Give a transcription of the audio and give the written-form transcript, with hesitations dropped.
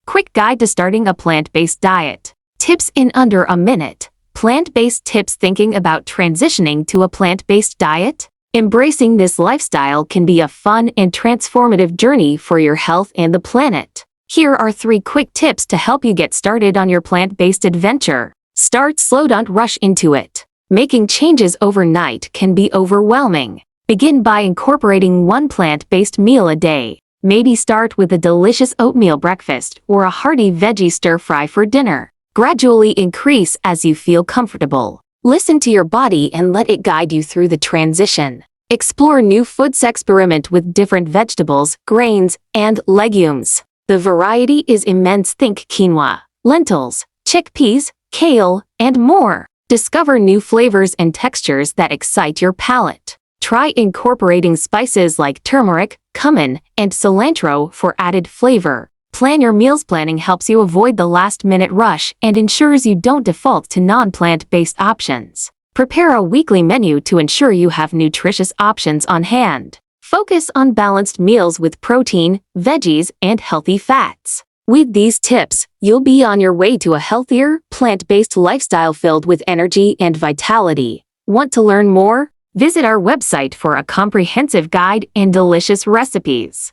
Quick guide to starting a plant-based diet. Tips in under a minute. Plant-based tips. Thinking about transitioning to a plant-based diet? Embracing this lifestyle can be a fun and transformative journey for your health and the planet. Here are 3 quick tips to help you get started on your plant-based adventure. Start slow, don't rush into it. Making changes overnight can be overwhelming. Begin by incorporating 1 plant-based meal a day. Maybe start with a delicious oatmeal breakfast or a hearty veggie stir-fry for dinner. Gradually increase as you feel comfortable. Listen to your body and let it guide you through the transition. Explore new foods. Experiment with different vegetables, grains, and legumes. The variety is immense. Think quinoa, lentils, chickpeas, kale, and more. Discover new flavors and textures that excite your palate. Try incorporating spices like turmeric, cumin, and cilantro for added flavor. Plan your meals. Planning helps you avoid the last-minute rush and ensures you don't default to non-plant-based options. Prepare a weekly menu to ensure you have nutritious options on hand. Focus on balanced meals with protein, veggies, and healthy fats. With these tips, you'll be on your way to a healthier, plant-based lifestyle filled with energy and vitality. Want to learn more? Visit our website for a comprehensive guide and delicious recipes.